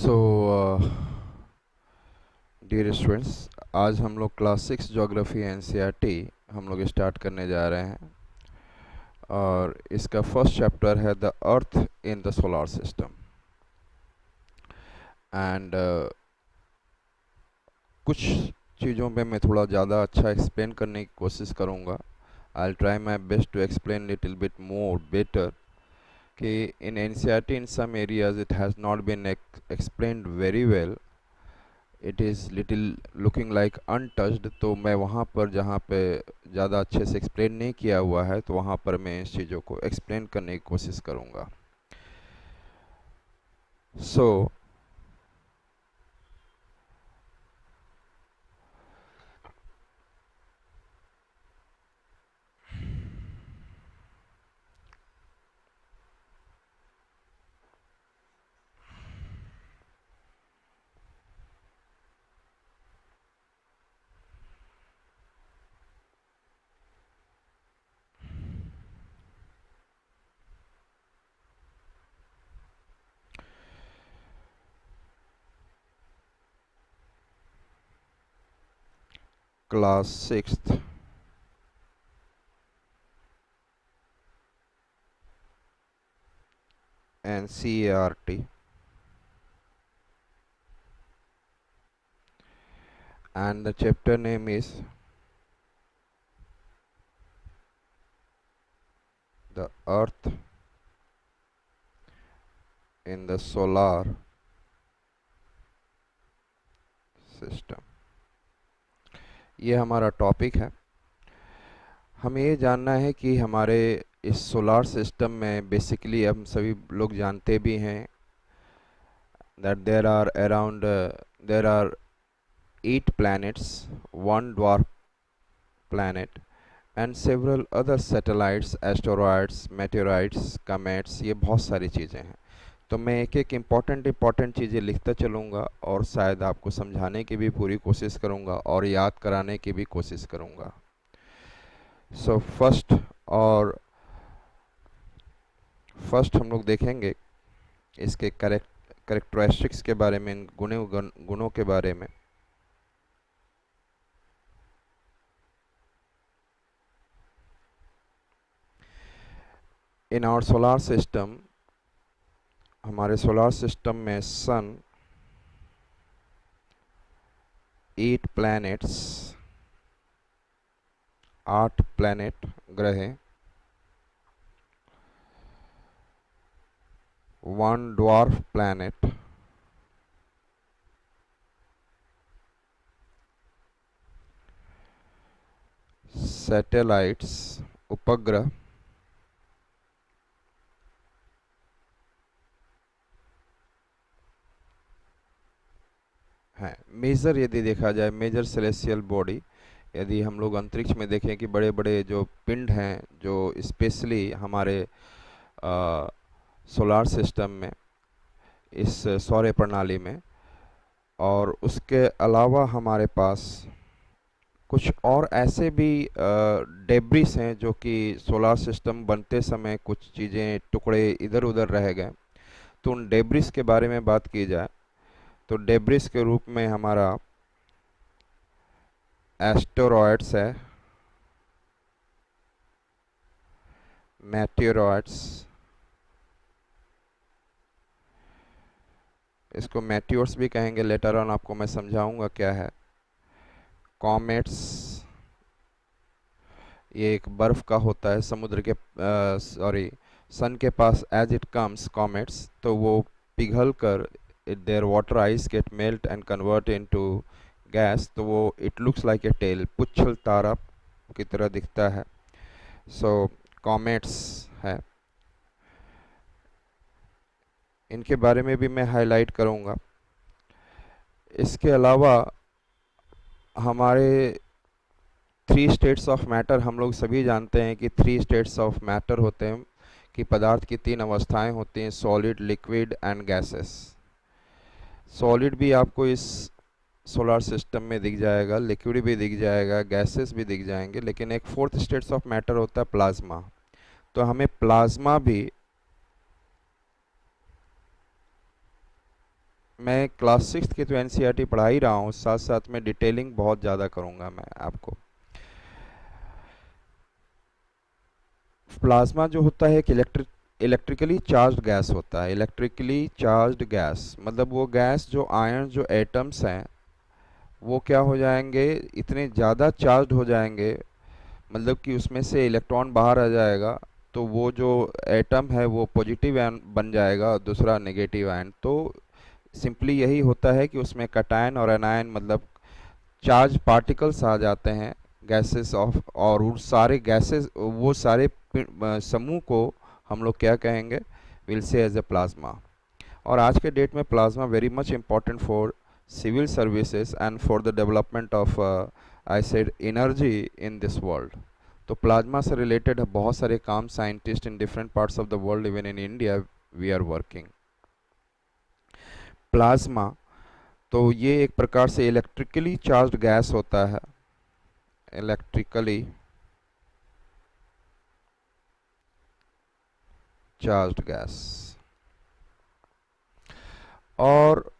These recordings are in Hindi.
सो डियर स्टूडेंट्स, आज हम लोग क्लास 6 ज्योग्राफी एनसीईआरटी हम लोग स्टार्ट करने जा रहे हैं और इसका फर्स्ट चैप्टर है the earth in the solar system. And कुछ चीज़ों पे मैं थोड़ा ज़्यादा अच्छा एक्सप्लेन करने की कोशिश करूँगा। I will try my best to explain little bit more better कि in NCERT in some areas it has not been explained very well, it is little looking like untouched. तो मैं वहाँ पर जहाँ पे ज़्यादा अच्छे से एक्सप्लेन नहीं किया हुआ है तो वहाँ पर मैं इस चीज़ों को एक्सप्लेन करने की कोशिश करूँगा। So class 6th NCERT and the chapter name is the earth in the solar system। ये हमारा टॉपिक है। हमें ये जानना है कि हमारे इस सोलार सिस्टम में बेसिकली हम सभी लोग जानते भी हैं that there are 8 planets, one dwarf planet and several other satellites, asteroids, meteorites, comets। ये बहुत सारी चीज़ें हैं। तो मैं एक एक इम्पॉर्टेंट चीज़ें लिखता चलूँगा और शायद आपको समझाने की भी पूरी कोशिश करूँगा और याद कराने की भी कोशिश करूँगा। सो फर्स्ट हम लोग देखेंगे इसके करेक्टरिस्टिक्स के बारे में, इन गुणों के बारे में। इन आवर सोलार सिस्टम, हमारे सोलार सिस्टम में सन 8 प्लैनेट्स, 8 प्लैनेट ग्रह, 1 ड्वार्फ प्लैनेट, सैटेलाइट्स, उपग्रह, है। मेजर यदि देखा जाए, मेजर सेलेस्टियल बॉडी, यदि हम लोग अंतरिक्ष में देखें कि बड़े बड़े जो पिंड हैं जो स्पेशली हमारे सोलार सिस्टम में, इस सौर प्रणाली में, और उसके अलावा हमारे पास कुछ और ऐसे भी डेब्रिस हैं जो कि सोलार सिस्टम बनते समय कुछ चीज़ें, टुकड़े इधर उधर रह गए। तो उन डेब्रिस के बारे में बात की जाए तो डेब्रिस के रूप में हमारा एस्टेरॉयड्स है, मेटेरॉयड्स, इसको मेटियोर्स भी कहेंगे, लेटर ऑन आपको मैं समझाऊंगा क्या है। कॉमेट्स, ये एक बर्फ का होता है समुद्र के, सन के पास एज इट कम्स कॉमेट्स, तो वो पिघल कर there water ice get melt and convert into gas, तो वो it looks like a tail, पुच्छल तारा की तरह दिखता है। सो कॉमेट्स है, इनके बारे में भी मैं हाईलाइट करूँगा। इसके अलावा हमारे 3 स्टेट्स ऑफ मैटर, हम लोग सभी जानते हैं कि 3 स्टेट्स ऑफ मैटर होते हैं, कि पदार्थ की 3 अवस्थाएं होती हैं, solid, liquid and gases. Solid भी आपको इस सोलर सिस्टम में दिख जाएगा, लिक्विड भी दिख जाएगा, गैसेस भी दिख जाएंगे, लेकिन एक 4th स्टेट्स ऑफ मैटर होता है प्लाज्मा। तो हमें प्लाज्मा भी मैं क्लास सिक्स की तो एनसीईआरटी पढ़ा ही रहा हूँ, साथ साथ में डिटेलिंग बहुत ज़्यादा करूँगा मैं आपको। प्लाज्मा जो होता है एक इलेक्ट्रिकली चार्ज्ड गैस होता है। इलेक्ट्रिकली चार्ज्ड गैस मतलब वो गैस जो आयन जो एटम्स हैं वो क्या हो जाएंगे, इतने ज़्यादा चार्ज्ड हो जाएंगे, मतलब कि उसमें से इलेक्ट्रॉन बाहर आ जाएगा, तो वो जो एटम है वो पॉजिटिव आयन बन जाएगा और दूसरा नेगेटिव आयन। तो सिंपली यही होता है कि उसमें कटायन और एनायन मतलब चार्ज पार्टिकल्स आ जाते हैं गैसेस ऑफ, और वो सारे गैसेस वो सारे समूह को हम लोग क्या कहेंगे, will say as a plasma. और आज के डेट में plasma very much important for civil services and for the development of I said energy in this world. तो प्लाज्मा से रिलेटेड बहुत सारे काम scientist in different parts of the world, even in India we are working. Plasma तो ये एक प्रकार से इलेक्ट्रिकली चार्ज्ड गैस होता है, इलेक्ट्रिकली चार्ज्ड गैस। और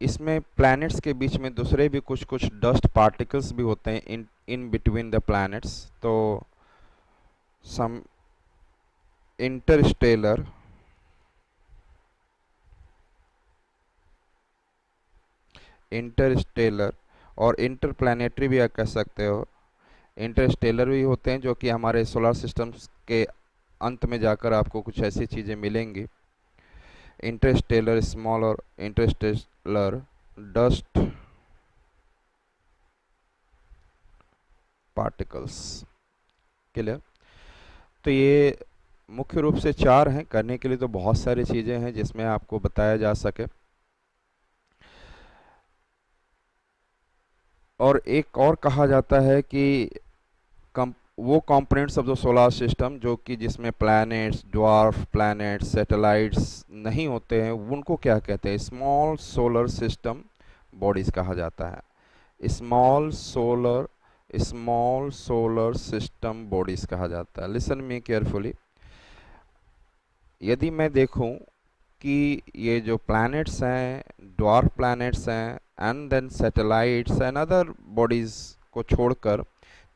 इसमें प्लैनेट्स के बीच में दूसरे भी कुछ कुछ डस्ट पार्टिकल्स भी होते हैं इन बिटवीन द प्लैनेट्स। तो सम इंटरस्टेलर इंटरस्टेलर और इंटरप्लैनेटरी भी आप कह सकते हो। इंटरस्टेलर भी होते हैं जो कि हमारे सोलर सिस्टम्स के अंत में जाकर आपको कुछ ऐसी चीज़ें मिलेंगी। इंटरस्टेलर स्मॉल और इंटरस्टेलर डस्ट पार्टिकल्स। क्लियर? तो ये मुख्य रूप से चार हैं, करने के लिए तो बहुत सारी चीज़ें हैं जिसमें आपको बताया जा सके। और एक और कहा जाता है कि वो components of the solar system जो कि जिसमें प्लैनेट्स, ड्वार्फ प्लैनेट्स, सैटेलाइट्स नहीं होते हैं, उनको क्या कहते हैं, स्मॉल सोलर सिस्टम बॉडीज कहा जाता है। स्मॉल सोलर सिस्टम बॉडीज कहा जाता है। Listen me carefully. यदि मैं देखूं कि ये जो प्लैनेट्स हैं, ड्वार्फ प्लैनेट्स हैं and then satellites and other bodies को छोड़कर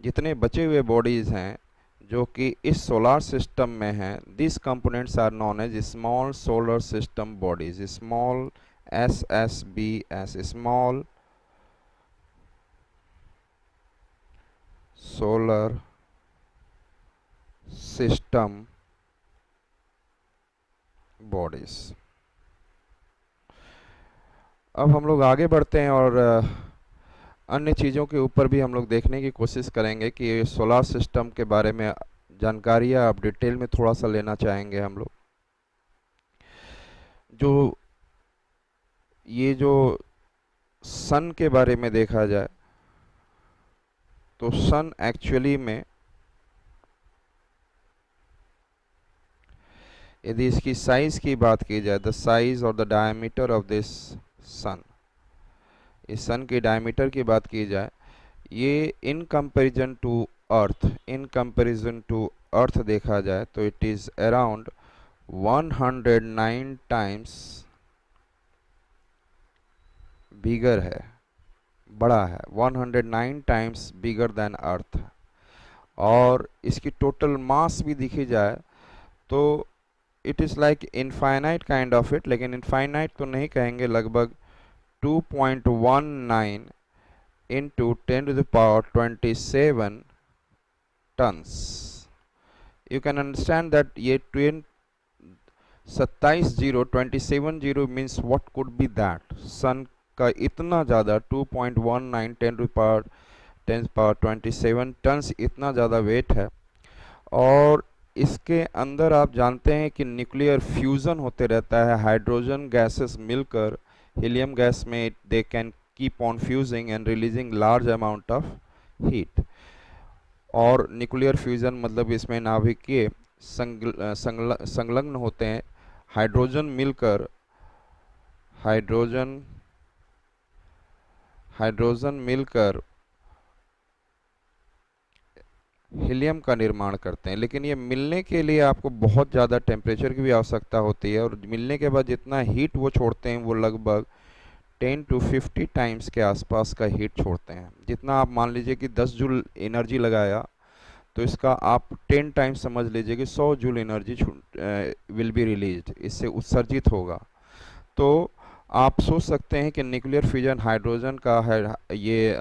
जितने बचे हुए बॉडीज़ हैं जो कि इस सोलर सिस्टम में हैं, this components are known as small solar system bodies. Small SSBS, small solar system bodies. अब हम लोग आगे बढ़ते हैं और अन्य चीज़ों के ऊपर भी हम लोग देखने की कोशिश करेंगे कि सोलर सिस्टम के बारे में जानकारियाँ आप डिटेल में थोड़ा सा लेना चाहेंगे हम लोग। जो ये जो सन के बारे में देखा जाए तो सन एक्चुअली में यदि इसकी साइज की बात की जाए, द साइज और द डायमीटर ऑफ दिस सन, इस सन की डायमीटर की बात की जाए, ये इन कंपैरिजन टू अर्थ देखा जाए तो it is around 109 times bigger है, बड़ा है, 109 टाइम्स बिगर देन अर्थ। और इसकी टोटल मास भी देखी जाए तो it is like infinite kind of it, लेकिन इनफाइनाइट तो नहीं कहेंगे, लगभग 2.19 into 10 to the power 27 tons। You can understand that ये 27 means what could be that। सन का इतना ज़्यादा 2.19 10 to the power 27 टन्स इतना ज़्यादा वेट है। और इसके अंदर आप जानते हैं कि न्यूक्लियर फ्यूज़न होते रहता है, हाइड्रोजन गैसेस मिलकर हीलियम गैस में they can keep on fusing and releasing large amount of heat. और न्यूक्लियर फ्यूज़न मतलब इसमें नाभिकीय संलग्न होते हैं, हाइड्रोजन मिलकर हीलियम का निर्माण करते हैं। लेकिन ये मिलने के लिए आपको बहुत ज़्यादा टेम्परेचर की भी आवश्यकता होती है, और मिलने के बाद जितना हीट वो छोड़ते हैं वो लगभग 10 to 50 टाइम्स के आसपास का हीट छोड़ते हैं। जितना आप मान लीजिए कि 10 जूल एनर्जी लगाया, तो इसका आप 10 टाइम्स समझ लीजिए कि 100 joule energy will be released, इससे उत्सर्जित होगा। तो आप सोच सकते हैं कि न्यूक्लियर फ्यूजन हाइड्रोजन का है, ये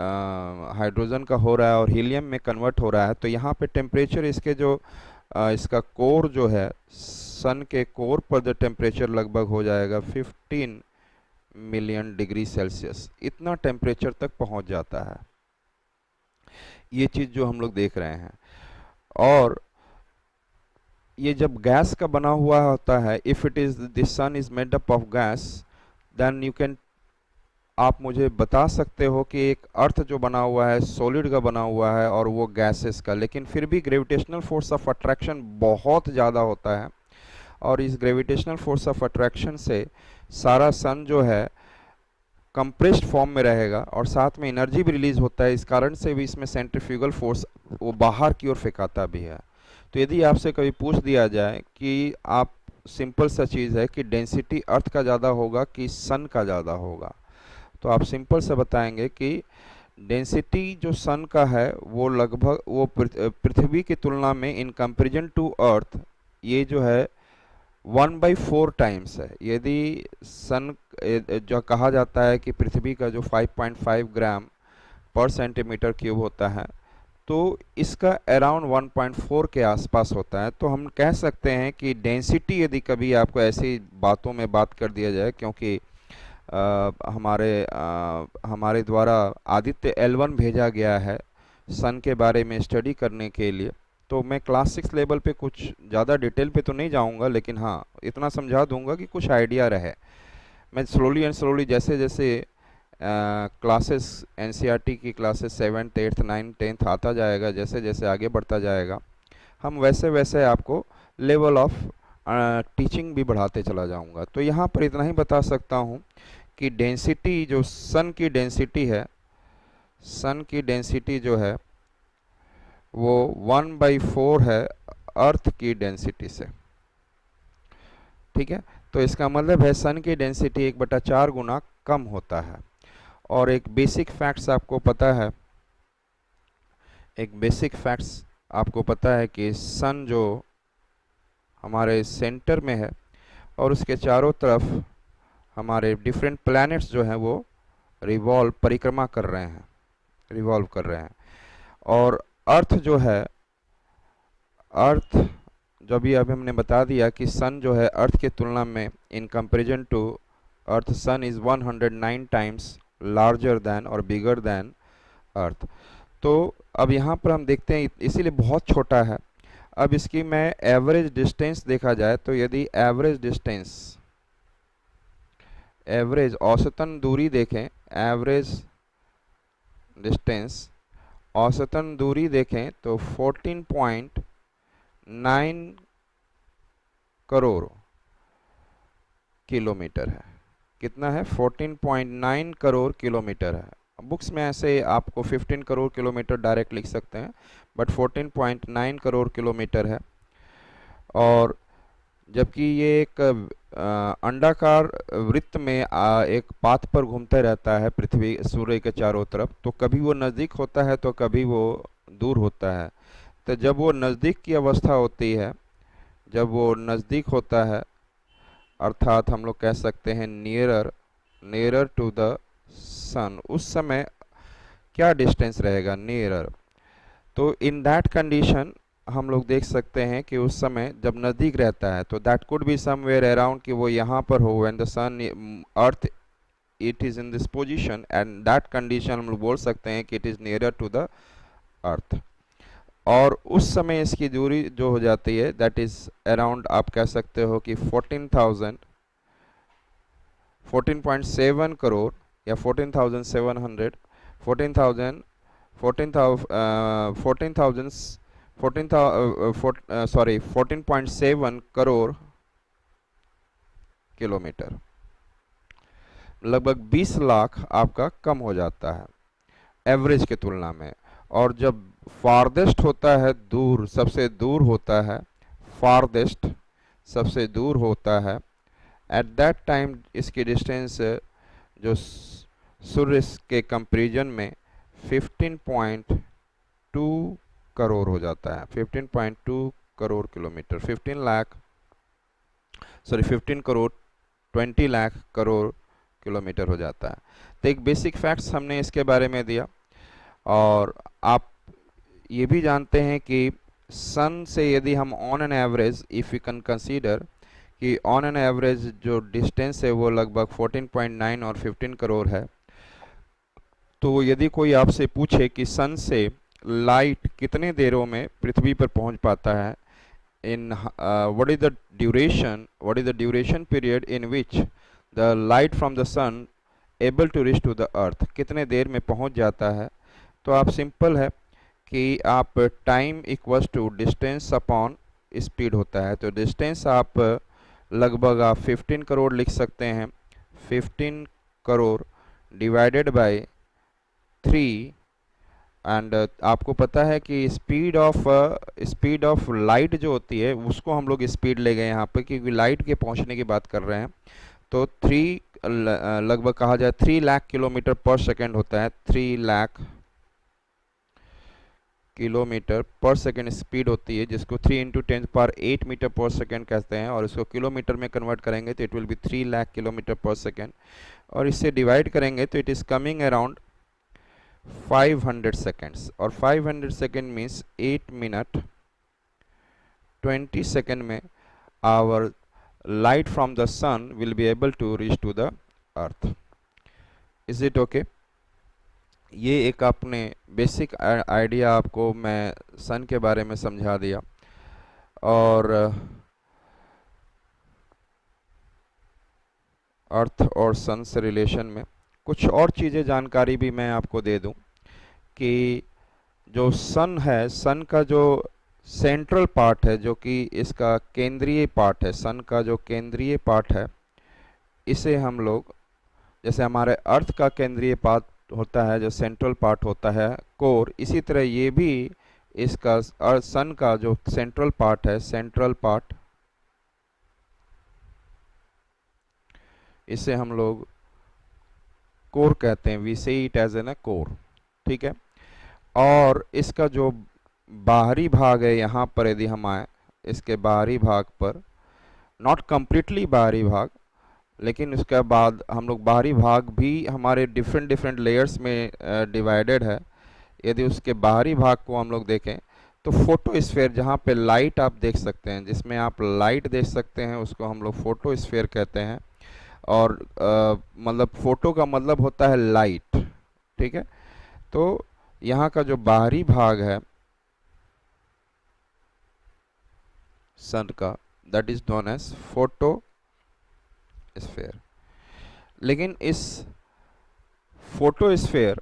हाइड्रोजन का हो रहा है और हीलियम में कन्वर्ट हो रहा है। तो यहाँ पे टेम्परेचर इसके जो इसका कोर जो है, सन के कोर पर जो टेम्परेचर लगभग हो जाएगा 15 मिलियन डिग्री सेल्सियस, इतना टेम्परेचर तक पहुँच जाता है। ये चीज़ जो हम लोग देख रहे हैं। और ये जब गैस का बना हुआ होता है, if it is the sun is made up of gas, then you can, आप मुझे बता सकते हो कि एक अर्थ जो बना हुआ है सॉलिड का बना हुआ है और वो गैसेस का, लेकिन फिर भी ग्रेविटेशनल फोर्स ऑफ अट्रैक्शन बहुत ज़्यादा होता है। और इस ग्रेविटेशनल फोर्स ऑफ अट्रैक्शन से सारा सन जो है कंप्रेस्ड फॉर्म में रहेगा और साथ में एनर्जी भी रिलीज होता है। इस कारण से भी इसमें सेंट्रीफ्यूगल फोर्स वो बाहर की ओर फेंकाता भी है। तो यदि आपसे कभी पूछ दिया जाए कि आप, सिंपल सा चीज़ है कि डेंसिटी अर्थ का ज़्यादा होगा कि सन का ज़्यादा होगा, तो आप सिंपल से बताएंगे कि डेंसिटी जो सन का है वो लगभग वो पृथ्वी की तुलना में इन कंपेरिजन टू अर्थ ये जो है 1/4 टाइम्स है। यदि सन जो कहा जाता है कि पृथ्वी का जो 5.5 ग्राम पर सेंटीमीटर क्यूब होता है, तो इसका अराउंड 1.4 के आसपास होता है। तो हम कह सकते हैं कि डेंसिटी, यदि कभी आपको ऐसी बातों में बात कर दिया जाए, क्योंकि हमारे द्वारा आदित्य L1 भेजा गया है सन के बारे में स्टडी करने के लिए, तो मैं क्लास 6 लेवल पे कुछ ज़्यादा डिटेल पे तो नहीं जाऊंगा, लेकिन हाँ इतना समझा दूंगा कि कुछ आइडिया रहे। मैं स्लोली एंड स्लोली जैसे जैसे क्लासेस एनसीईआरटी की classes 7th 8th 9th 10th आता जाएगा, जैसे जैसे आगे बढ़ता जाएगा, हम वैसे वैसे आपको लेवल ऑफ टीचिंग भी बढ़ाते चला जाऊंगा। तो यहाँ पर इतना ही बता सकता हूँ कि डेंसिटी जो सन की डेंसिटी है, सन की डेंसिटी जो है वो 1/4 है अर्थ की डेंसिटी से। ठीक है, तो इसका मतलब है सन की डेंसिटी 1/4 गुना कम होता है। और एक बेसिक फैक्ट्स आपको पता है, एक बेसिक फैक्ट्स आपको पता है कि सन जो हमारे सेंटर में है और उसके चारों तरफ हमारे डिफरेंट प्लैनेट्स जो हैं वो रिवॉल्व, परिक्रमा कर रहे हैं, रिवॉल्व कर रहे हैं। और अर्थ जो है, अर्थ जो भी अभी हमने बता दिया कि सन जो है अर्थ की तुलना में in comparison to earth, sun is 109 times larger than और बिगर दैन अर्थ। तो अब यहाँ पर हम देखते हैं इसीलिए बहुत छोटा है। अब इसकी मैं एवरेज डिस्टेंस देखा जाए, तो यदि एवरेज डिस्टेंस, एवरेज औसतन दूरी देखें, एवरेज डिस्टेंस औसतन दूरी देखें तो 14.9 करोड़ किलोमीटर है। कितना है? 14.9 करोड़ किलोमीटर है। बुक्स में ऐसे आपको 15 करोड़ किलोमीटर डायरेक्ट लिख सकते हैं, बट 14.9 करोड़ किलोमीटर है। और जबकि ये एक अंडाकार वृत्त में एक पाथ पर घूमता रहता है पृथ्वी सूर्य के चारों तरफ, तो कभी वो नज़दीक होता है तो कभी वो दूर होता है। तो जब वो नज़दीक की अवस्था होती है, जब वो नज़दीक होता है, अर्थात हम लोग कह सकते हैं नियरर, नियरर टू द सन, उस समय क्या डिस्टेंस रहेगा? नियरर। तो इन दैट कंडीशन हम लोग देख सकते हैं कि उस समय जब नज़दीक रहता है तो that could be somewhere around, कि वो यहाँ पर हो when the sun earth it is in this position, and that condition हम लोग बोल सकते हैं कि it is nearer to the earth. और उस समय इसकी दूरी जो हो जाती है दैट इज़ अराउंड, आप कह सकते हो कि 14.7 करोड़ या 14,700, 14,000 14.7 करोड़ किलोमीटर, लगभग 20 लाख आपका कम हो जाता है एवरेज की तुलना में। और जब फारदेस्ट होता है, दूर, सबसे दूर होता है, फारदेस्ट सबसे दूर होता है, एट दैट टाइम इसकी डिस्टेंस जो सूर्य के कंपैरिजन में 15.2 करोड़ हो जाता है, 15.2 करोड़ किलोमीटर, 15 करोड़ 20 लाख करोड़ किलोमीटर हो जाता है। तो एक बेसिक फैक्ट्स हमने इसके बारे में दिया। और आप ये भी जानते हैं कि सन से यदि हम on an average if you can consider कि ऑन एन एवरेज जो डिस्टेंस है वो लगभग 14.9 और 15 करोड़ है, तो यदि कोई आपसे पूछे कि सन से लाइट कितने देरों में पृथ्वी पर पहुंच पाता है, in what is the duration period in which the light from the sun able to reach to the earth, कितने देर में पहुंच जाता है, तो आप सिंपल है कि आप time equals to distance upon speed होता है। तो डिस्टेंस आप लगभग आप 15 करोड़ लिख सकते हैं, 15 करोड़ डिवाइडेड बाय 3। एंड आपको पता है कि स्पीड ऑफ लाइट जो होती है उसको हम लोग स्पीड ले गए यहाँ पे, क्योंकि लाइट के पहुँचने की बात कर रहे हैं। तो 3 लगभग कहा जाए 3 लाख किलोमीटर पर सेकेंड होता है, 3 lakh kilometre per second speed होती है, जिसको 3 × 10⁸ मीटर पर सेकेंड कहते हैं। और इसको किलोमीटर में कन्वर्ट करेंगे तो it will be 3 lakh kilometre per second, और इससे डिवाइड करेंगे तो it is coming around 500 seconds. और 500 सेकेंड मीन्स 8 मिनट 20 सेकेंड में our light from the sun will be able to reach to the earth. Is it okay? ये एक आपने बेसिक आइडिया आपको मैं सन के बारे में समझा दिया। और अर्थ और सन से रिलेशन में कुछ और चीज़ें जानकारी भी मैं आपको दे दूं कि जो सन है, सन का जो सेंट्रल पार्ट है, जो कि इसका केंद्रीय पार्ट है, सन का जो केंद्रीय पार्ट है, इसे हम लोग जैसे हमारे अर्थ का केंद्रीय पार्ट होता है, जो सेंट्रल पार्ट होता है कोर, इसी तरह ये भी इसका सन का जो सेंट्रल पार्ट है, सेंट्रल पार्ट, इसे हम लोग कोर कहते हैं। We say it as an a core, ठीक है। और इसका जो बाहरी भाग है, यहाँ पर यदि हम आए इसके बाहरी भाग पर, नॉट कम्प्लीटली बाहरी भाग, लेकिन उसके बाद हम लोग बाहरी भाग भी हमारे डिफरेंट लेयर्स में डिवाइडेड है। यदि उसके बाहरी भाग को हम लोग देखें तो फोटोस्फीयर, जहाँ पे लाइट आप देख सकते हैं, जिसमें आप लाइट देख सकते हैं, उसको हम लोग फोटोस्फीयर कहते हैं। और मतलब फोटो का मतलब होता है लाइट, ठीक है। तो यहाँ का जो बाहरी भाग है सन का, that is known as photosphere. लेकिन इस फोटोस्फीयर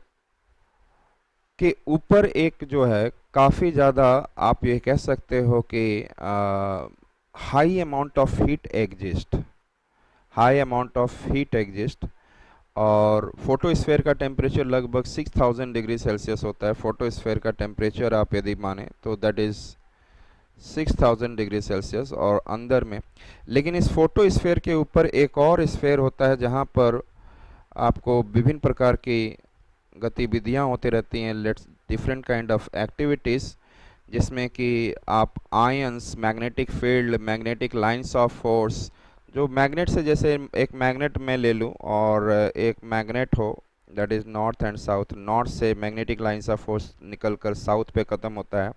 के ऊपर एक जो है काफ़ी ज़्यादा, आप ये कह सकते हो कि high amount of heat exist, high amount of heat exist. और फोटोस्फीयर का टेम्परेचर लगभग 6000 डिग्री सेल्सियस होता है। फोटोस्फीयर का टेम्परेचर आप यदि माने तो दैट इज़ 6000 डिग्री सेल्सियस और अंदर में। लेकिन इस फोटोस्फीयर के ऊपर एक और स्फीयर होता है जहाँ पर आपको विभिन्न प्रकार की गतिविधियाँ होती रहती हैं, let's different kind of activities, जिसमें कि आप ions, magnetic field, magnetic lines of force, जो मैग्नेट से, जैसे एक मैग्नेट मैं ले लूँ और एक मैग्नेट हो that is north and south, north से मैग्नेटिक लाइंस ऑफ फोर्स निकलकर साउथ पे ख़त्म होता है।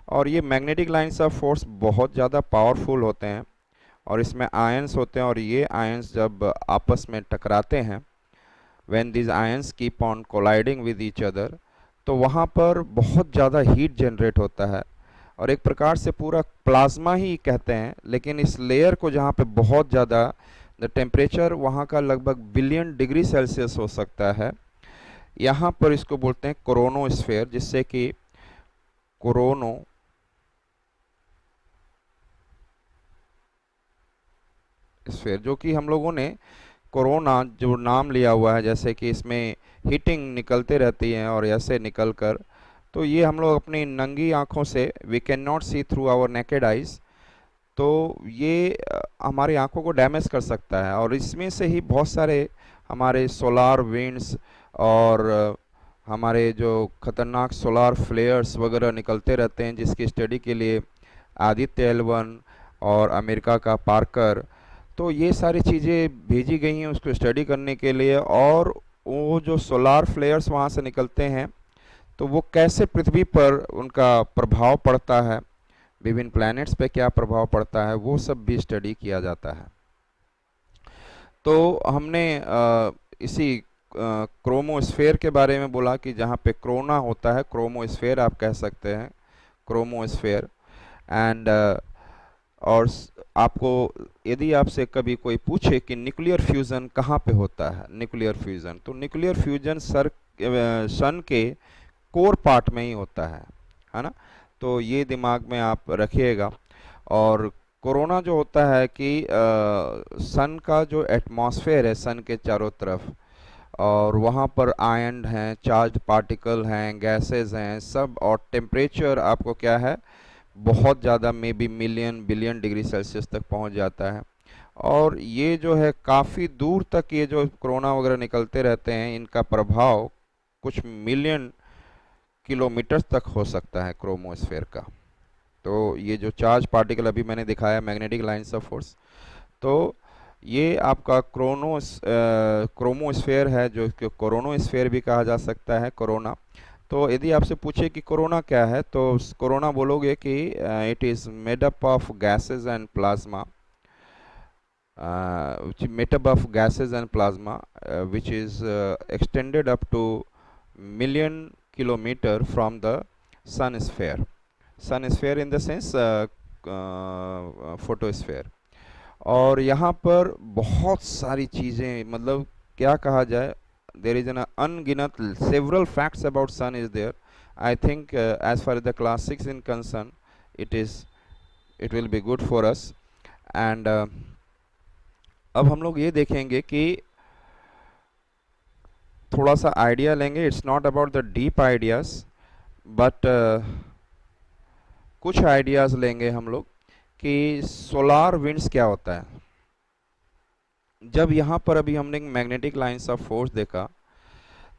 और ये मैग्नेटिक लाइंस ऑफ फोर्स बहुत ज़्यादा पावरफुल होते हैं और इसमें आयंस होते हैं। और ये आयंस जब आपस में टकराते हैं, when these ions keep on colliding with each other, तो वहाँ पर बहुत ज़्यादा हीट जनरेट होता है और एक प्रकार से पूरा प्लाज्मा ही कहते हैं। लेकिन इस लेयर को जहाँ पे बहुत ज़्यादा द टेम्परेचर वहाँ का लगभग बिलियन डिग्री सेल्सियस हो सकता है, यहाँ पर इसको बोलते हैं कोरोनोस्फीयर, जिससे कि कोरोनोस्फीयर, जो कि हम लोगों ने कोरोना जो नाम लिया हुआ है, जैसे कि इसमें हीटिंग निकलते रहती है और ऐसे निकल कर, तो ये हम लोग अपनी नंगी आँखों से, we can not see through our naked eyes, तो ये हमारी आँखों को डैमेज कर सकता है। और इसमें से ही बहुत सारे हमारे सोलार विंड्स और हमारे जो खतरनाक सोलार फ्लेयर्स वगैरह निकलते रहते हैं, जिसकी स्टडी के लिए आदित्य एल1 और अमेरिका का पार्कर, तो ये सारी चीज़ें भेजी गई हैं उसको स्टडी करने के लिए। और वो जो सोलार फ्लेयर्स वहाँ से निकलते हैं, तो वो कैसे पृथ्वी पर उनका प्रभाव पड़ता है, विभिन्न प्लैनेट्स पे क्या प्रभाव पड़ता है, वो सब भी स्टडी किया जाता है। तो हमने इसी क्रोमोस्फेयर के बारे में बोला कि जहाँ पे क्रोना होता है, क्रोमोस्फेयर आप कह सकते हैं, क्रोमोस्फेयर। एंड और आपको यदि आपसे कभी कोई पूछे कि न्यूक्लियर फ्यूज़न कहाँ पे होता है, न्यूक्लियर फ्यूज़न, तो न्यूक्लियर फ्यूज़न सन के कोर पार्ट में ही होता है ना। तो ये दिमाग में आप रखिएगा। और कोरोना जो होता है कि सन का जो एटमॉस्फेयर है सन के चारों तरफ, और वहाँ पर आयन हैं, चार्ज पार्टिकल हैं, गैसेस हैं सब, और टेम्परेचर आपको क्या है, बहुत ज़्यादा, may be million billion degree Celsius तक पहुँच जाता है। और ये जो है काफ़ी दूर तक ये जो कोरोना वगैरह निकलते रहते हैं, इनका प्रभाव कुछ मिलियन किलोमीटर तक हो सकता है क्रोमोस्फेयर का। तो ये जो चार्ज पार्टिकल अभी मैंने दिखाया, मैग्नेटिक लाइंस ऑफ फोर्स, तो ये आपका क्रोमोस्फेयर है, जो कि कोरोनोस्फेयर भी कहा जा सकता है, कोरोना। तो यदि आपसे पूछे कि कोरोना क्या है, तो कोरोना बोलोगे कि it is made up of gases and plasma, made up of gases and plasma, which is extended up to million kilometer from the sun sphere. Sun sphere in the sense photosphere. और यहाँ पर बहुत सारी चीज़ें, मतलब क्या कहा जाए, there is an अनगिनत several facts about sun is there. I think as far as the class 6 is concerned, it will be good for us. And अब हम लोग ये देखेंगे कि थोड़ा सा आइडिया लेंगे। It's not about the deep ideas, but कुछ आइडियाज़ लेंगे हम लोग कि सोलार विंड्स क्या होता है। जब यहाँ पर अभी हमने मैग्नेटिक लाइंस ऑफ फोर्स देखा,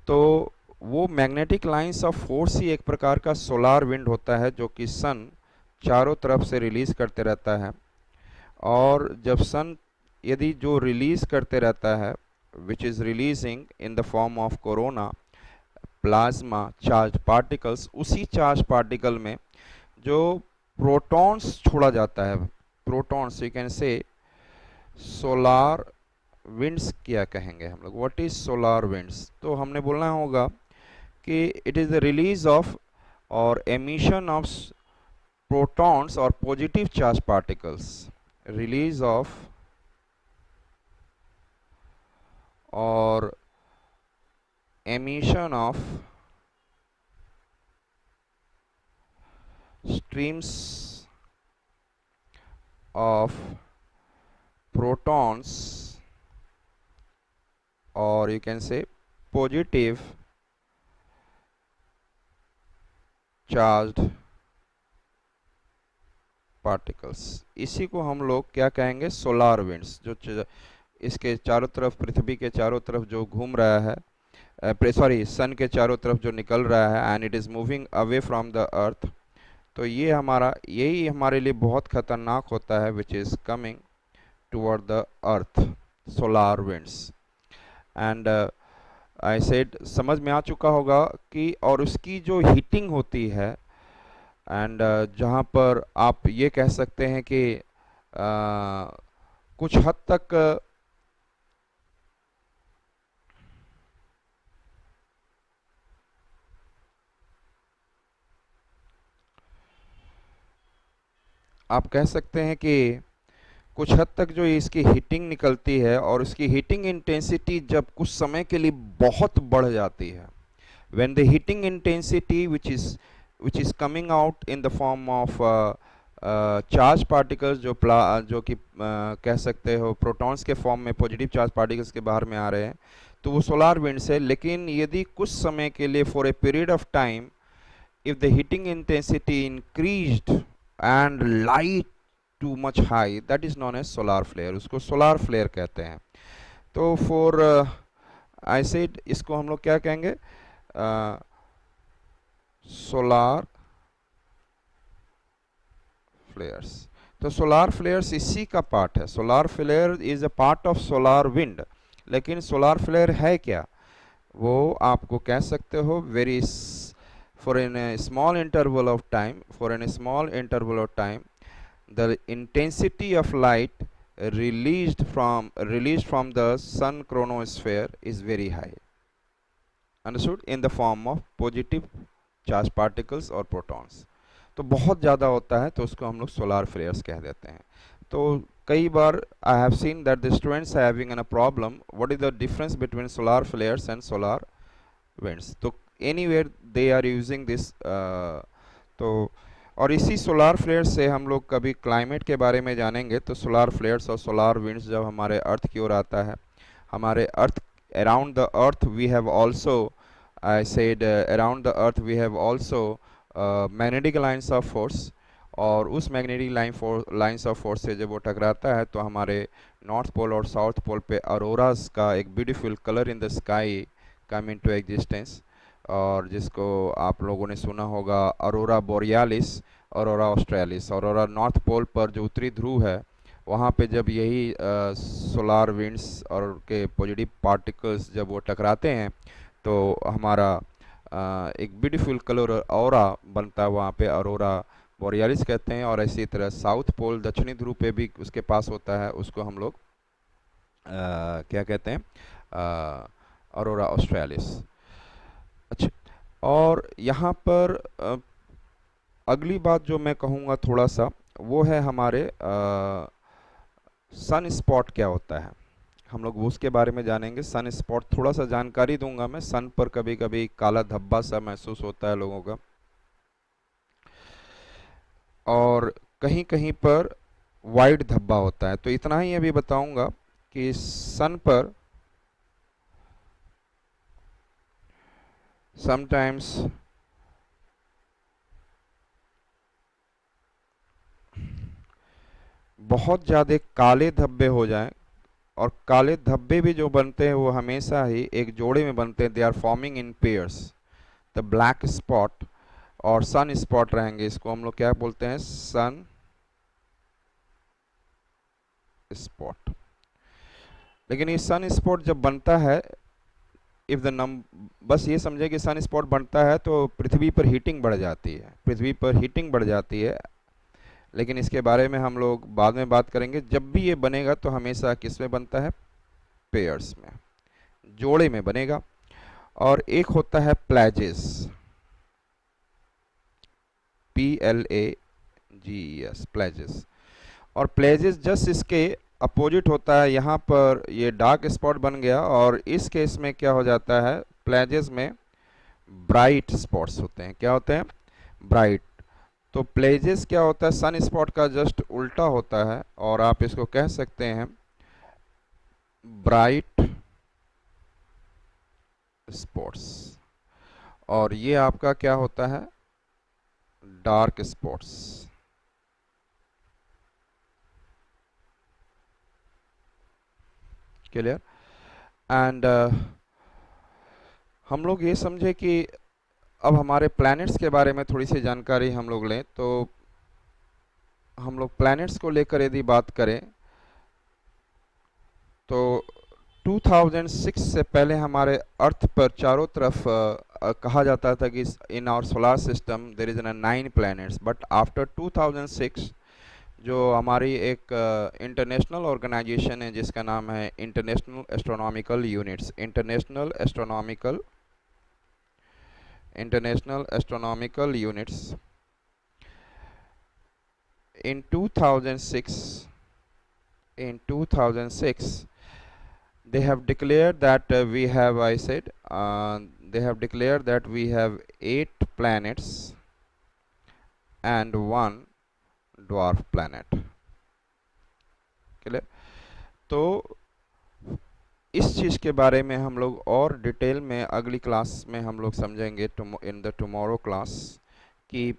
तो वो मैग्नेटिक लाइंस ऑफ फोर्स ही एक प्रकार का सोलार विंड होता है, जो कि सन चारों तरफ से रिलीज़ करते रहता है। और जब सन यदि जो रिलीज़ करते रहता है, which is releasing in the form of corona plasma charge particles, उसी चार्ज पार्टिकल में जो प्रोटॉन्स छोड़ा जाता है, protons, you can say solar winds क्या कहेंगे हम लोग, व्हाट इज सोलार विंड्स। तो हमने बोलना होगा कि it is the release of और एमिशन ऑफ प्रोटॉन्स और positive charge particles, release of और emission of streams of protons, or you can say positive charged particles। इसी को हम लोग क्या कहेंगे, सोलार विंड्स। जो इसके चारों तरफ, पृथ्वी के चारों तरफ जो घूम रहा है, सॉरी सन के चारों तरफ जो निकल रहा है, and it is moving away from the earth, तो ये यही हमारे लिए बहुत खतरनाक होता है, which is coming toward the earth, solar winds. And I said, समझ में आ चुका होगा कि, और उसकी जो हीटिंग होती है, एंड जहाँ पर आप ये कह सकते हैं कि कुछ हद तक आप कह सकते हैं कि कुछ हद तक जो इसकी हीटिंग निकलती है, और उसकी हीटिंग इंटेंसिटी जब कुछ समय के लिए बहुत बढ़ जाती है, when the heating intensity which is coming out in the form of charge particles, जो कि कह सकते हो प्रोटॉन्स के फॉर्म में पॉजिटिव चार्ज पार्टिकल्स के बाहर में आ रहे हैं, तो वो सोलार विंड्स है। लेकिन यदि कुछ समय के लिए, for a period of time, if the heating intensity increased and light too much high, that is known as solar flare, उसको solar flare कहते हैं। तो for आई सेड इसको हम लोग क्या कहेंगे, सोलार फ्लेयर्स। तो सोलार फ्लेयर्स इसी का पार्ट है। Solar flare is a part of solar wind. लेकिन सोलार फ्लेयर है क्या, वो आपको कह सकते हो very for an small interval of time, for an small interval of time the intensity of light released from the sun chromosphere is very high, understood, in the form of positive charged particles or protons। तो बहुत ज़्यादा होता है तो उसको हम लोग सोलार फ्लेयर्स कह देते हैं। तो कई बार I have seen that the students having an a problem, what is the difference between solar flares and solar winds. तो anywhere they are using this. तो और इसी सोलार फ्लेयर्स से हम लोग कभी क्लाइमेट के बारे में जानेंगे। तो सोलार फ्लेयर्स और सोलार विंड्स जब हमारे अर्थ की ओर आता है, हमारे earth around the earth we have also, I said around the earth we have also magnetic lines of force. और उस मैग्नेटिक लाइंस ऑफ फोर्स से जब वो टकराता है तो हमारे नॉर्थ पोल और साउथ पोल पे अरोरास का एक beautiful colour in the sky come into existence, और जिसको आप लोगों ने सुना होगा aurora borealis, aurora australis. Aurora north pole पर जो उत्तरी ध्रुव है वहाँ पे जब यही सोलार विंड्स और के पॉजिटिव पार्टिकल्स जब वो टकराते हैं तो हमारा एक ब्यूटीफुल कलर ऑरा बनता है वहाँ पे, अरोरा बोरियालिस कहते हैं। और इसी तरह साउथ पोल दक्षिणी ध्रुव पे भी उसके पास होता है, उसको हम लोग क्या कहते हैं, अरोरा ऑस्ट्रेलिस। अच्छा, और यहाँ पर अगली बात जो मैं कहूँगा थोड़ा सा, वो है हमारे सन स्पॉट क्या होता है, हम लोग उसके बारे में जानेंगे। सन स्पॉट थोड़ा सा जानकारी दूंगा मैं। सन पर कभी कभी काला धब्बा सा महसूस होता है लोगों का, और कहीं कहीं पर वाइट धब्बा होता है। तो इतना ही अभी बताऊंगा कि सन पर समटाइम्स बहुत ज़्यादा काले धब्बे हो जाएं, और काले धब्बे भी जो बनते हैं वो हमेशा ही एक जोड़े में बनते हैं, they are forming in pairs. The black spot और सन स्पॉट रहेंगे, इसको हम लोग क्या बोलते हैं, सन स्पॉट। लेकिन ये सन स्पॉट जब बनता है, इफ द नम बस ये समझे कि सन स्पॉट बनता है तो पृथ्वी पर हीटिंग बढ़ जाती है, पृथ्वी पर हीटिंग बढ़ जाती है। लेकिन इसके बारे में हम लोग बाद में बात करेंगे। जब भी ये बनेगा तो हमेशा किस में बनता है, पेयर्स में, जोड़े में बनेगा। और एक होता है प्लेजेस, PLAGES, प्लेजेस। और प्लेजेस जस्ट इसके अपोजिट होता है। यहाँ पर ये डार्क स्पॉट बन गया, और इस केस में क्या हो जाता है, प्लेजेस में ब्राइट स्पॉट्स होते हैं। क्या होते हैं, ब्राइट। तो प्लेजेस क्या होता है, सन स्पॉट का जस्ट उल्टा होता है, और आप इसको कह सकते हैं ब्राइट स्पॉट्स। और ये आपका क्या होता है, डार्क स्पॉट्स। क्लियर। एंड हम लोग ये समझे कि अब हमारे प्लैनेट्स के बारे में थोड़ी सी जानकारी हम लोग लें। तो हम लोग प्लैनेट्स को लेकर यदि बात करें तो 2006 से पहले हमारे अर्थ पर चारों तरफ कहा जाता था कि in our solar system there is 9 planets. But after 2006 जो हमारी एक इंटरनेशनल ऑर्गेनाइजेशन है जिसका नाम है international astronomical units, international astronomical units, in 2006 they have declared that they have declared that we have 8 planets and 1 dwarf planet। Clear. तो इस चीज़ के बारे में हम लोग और डिटेल में अगली क्लास में हम लोग समझेंगे, इन द टुमारो क्लास, कि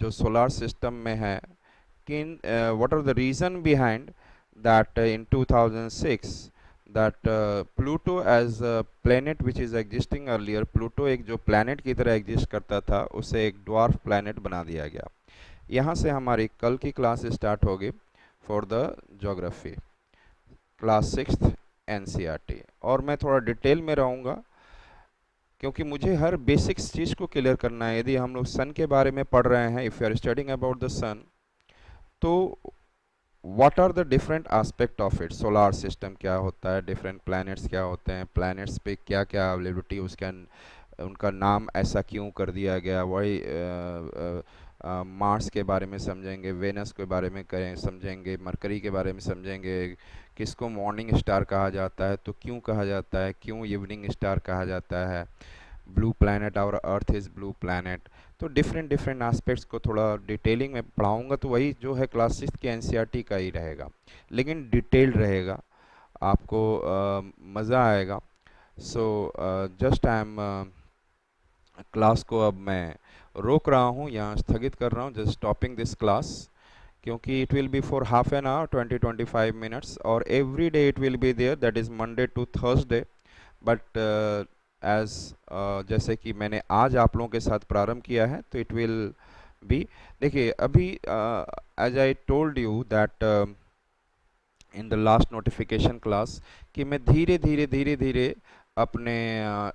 जो सोलार सिस्टम में है what are the reason behind that in 2006 that Pluto as a planet which is existing earlier, Pluto एक जो प्लैनेट की तरह एग्जिस्ट करता था उसे एक ड्वार्फ प्लैनेट बना दिया गया। यहाँ से हमारी कल की क्लास स्टार्ट होगी for the geography, class 6th NCERT. और मैं थोड़ा डिटेल में रहूँगा क्योंकि मुझे हर बेसिक्स चीज़ को क्लियर करना है। यदि हम लोग सन के बारे में पढ़ रहे हैं, if you are studying about the sun, तो what are the different aspect of it, solar system क्या होता है, डिफरेंट प्लैनेट्स क्या होते हैं, प्लैनेट्स पे क्या क्या अवेलेबिलिटी, उसका उनका नाम ऐसा क्यों कर दिया गया, वही मार्स के बारे में समझेंगे, वेनस के बारे में करें समझेंगे, मरकरी के बारे में समझेंगे, किसको मॉर्निंग स्टार कहा जाता है तो क्यों कहा जाता है, क्यों इवनिंग स्टार कहा जाता है, ब्लू प्लैनेट और अर्थ इज़ ब्लू प्लैनेट। तो डिफरेंट डिफरेंट एस्पेक्ट्स को थोड़ा डिटेलिंग में पढ़ाऊंगा, तो वही जो है क्लास 6 के एनसीईआरटी का ही रहेगा, लेकिन डिटेल्ड रहेगा, आपको मज़ा आएगा। So just I am class को अब मैं रोक रहा हूँ, यहाँ स्थगित कर रहा हूँ, जस्ट स्टॉपिंग दिस क्लास, क्योंकि it will be for half an hour 20-25 minutes, और every day it will be there, that is Monday to Thursday. But as जैसे कि मैंने आज आप लोगों के साथ प्रारंभ किया है, तो इट विल बी, देखिए अभी as I told you that in the last notification class कि मैं धीरे धीरे धीरे धीरे अपने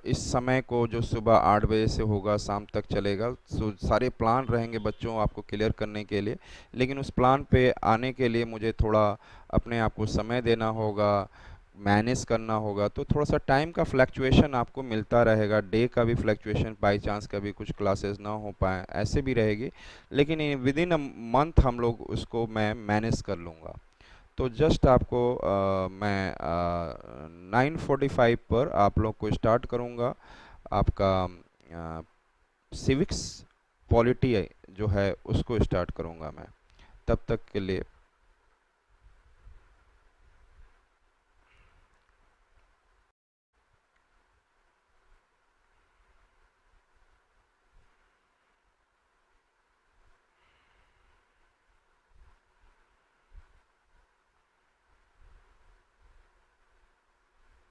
इस समय को जो सुबह 8 बजे से होगा शाम तक चलेगा, सारे प्लान रहेंगे बच्चों आपको क्लियर करने के लिए, लेकिन उस प्लान पे आने के लिए मुझे थोड़ा अपने आप को समय देना होगा, मैनेज करना होगा, तो थोड़ा सा टाइम का फ्लैक्चुएशन आपको मिलता रहेगा, डे का भी फ्लैक्चुएशन, बाई चांस कभी कुछ क्लासेस ना हो पाए ऐसे भी रहेगी, लेकिन विद इन अ मंथ हम लोग उसको मैं मैनेज कर लूँगा। तो जस्ट आपको मैं 9:45 पर आप लोग को स्टार्ट करूँगा आपका सिविक्स पॉलिटी जो है उसको स्टार्ट करूँगा मैं। तब तक के लिए